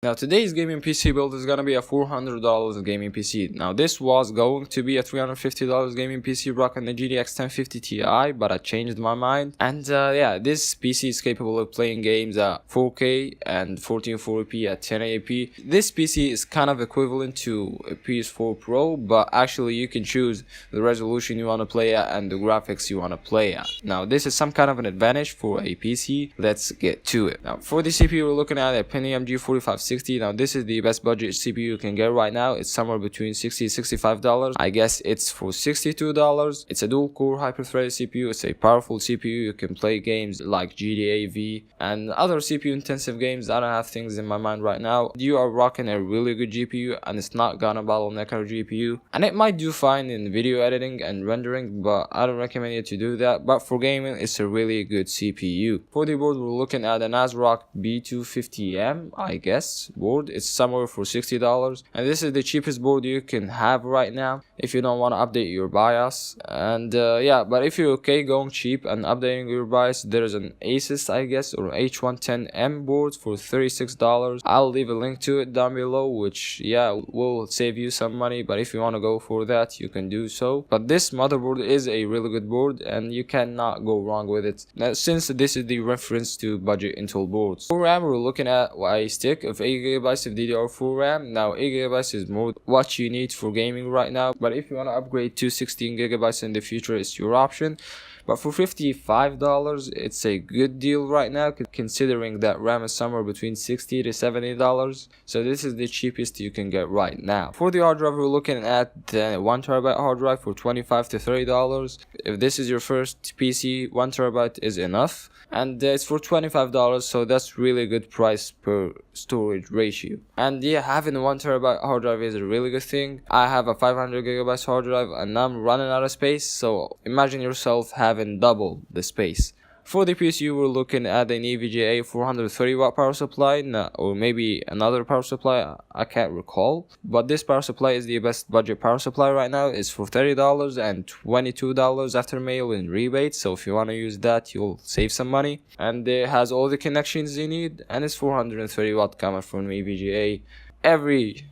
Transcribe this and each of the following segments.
Now today's gaming PC build is gonna be a $400 gaming PC. Now this was going to be a $350 gaming PC rocking the GTX 1050 Ti, but I changed my mind. And yeah, this PC is capable of playing games at 4K and 1440p at 1080p. This PC is kind of equivalent to a PS4 Pro, but actually you can choose the resolution you want to play at and the graphics you want to play at. Now this is some kind of an advantage for a PC. Let's get to it. Now for the CPU, we're looking at a Pentium G4560. Now this is the best budget CPU you can get right now. It's somewhere between $60 to $65. I guess it's for $62. It's a dual core hyper-threaded CPU. It's a powerful CPU. You can play games like GTA V and other CPU intensive games. I don't have things in my mind right now. You are rocking a really good GPU and it's not gonna bottleneck our GPU, and it might do fine in video editing and rendering, but I don't recommend you to do that. But for gaming, it's a really good CPU. For the board, we're looking at an ASRock B250M, I guess board. It's somewhere for $60, and this is the cheapest board you can have right now if you don't want to update your BIOS. And yeah, but if you're okay going cheap and updating your BIOS, there's an Asus, I guess, or H110M board for $36. I'll leave a link to it down below, which yeah will save you some money, but if you want to go for that, you can do so. But this motherboard is a really good board and you cannot go wrong with it. Now, since this is the reference to budget Intel boards. For RAM, we're looking at a stick of 8GB of DDR4 RAM. Now 8GB is more what you need for gaming right now, but if you want to upgrade to 16GB in the future, it's your option. But for $55, it's a good deal right now, considering that RAM is somewhere between $60 to $70. So this is the cheapest you can get right now. For the hard drive, we're looking at the 1TB hard drive for $25 to $30. If this is your first PC, 1TB is enough, and it's for $25, so that's really good price per storage ratio. And yeah, having a 1TB hard drive is a really good thing. I have a 500GB hard drive and I'm running out of space, so imagine yourself having double the space. For the PSU, we're looking at an EVGA 430W power supply, or maybe another power supply, I can't recall. But this power supply is the best budget power supply right now. It's for $30 and $22 after mail in rebates. So if you want to use that, you'll save some money. And it has all the connections you need, and it's 430W coming from EVGA. Every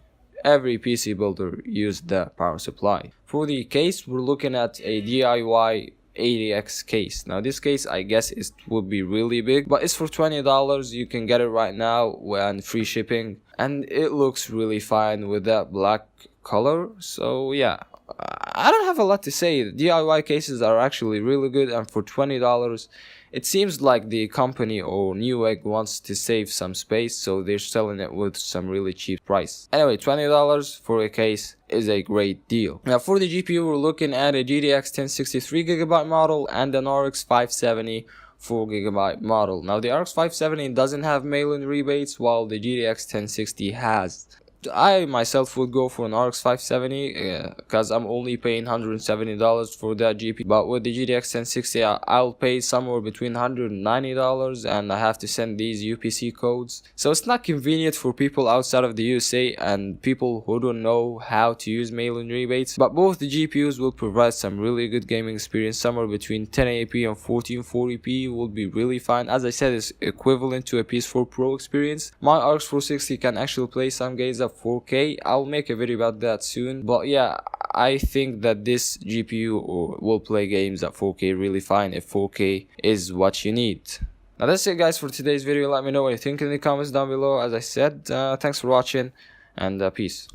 PC builder used that power supply. For the case, we're looking at a DIY ATX case. Now this case, I guess it would be really big, but it's for $20. You can get it right now and free shipping, and it looks really fine with that black color. So yeah, I don't have a lot to say. The DIY cases are actually really good, and for $20, it seems like the company or Newegg wants to save some space, so they're selling it with some really cheap price. Anyway, $20 for a case is a great deal. Now for the GPU, we're looking at a GTX 1063GB model and an RX 570 4GB model. Now the RX 570 doesn't have mail-in rebates, while the GTX 1060 has. I myself would go for an RX 570 because I'm only paying $170 for that GPU, but with the GTX 1060 I'll pay somewhere between $190, and I have to send these UPC codes, so it's not convenient for people outside of the USA and people who don't know how to use mail-in rebates. But both the GPUs will provide some really good gaming experience. Somewhere between 1080p and 1440p will be really fine. As I said, it's equivalent to a PS4 Pro experience. My RX 460 can actually play some games at 4K. I'll make a video about that soon, but yeah, I think that this GPU will play games at 4K really fine if 4K is what you need. Now that's it guys for today's video. Let me know what you think in the comments down below. As I said, thanks for watching, and peace.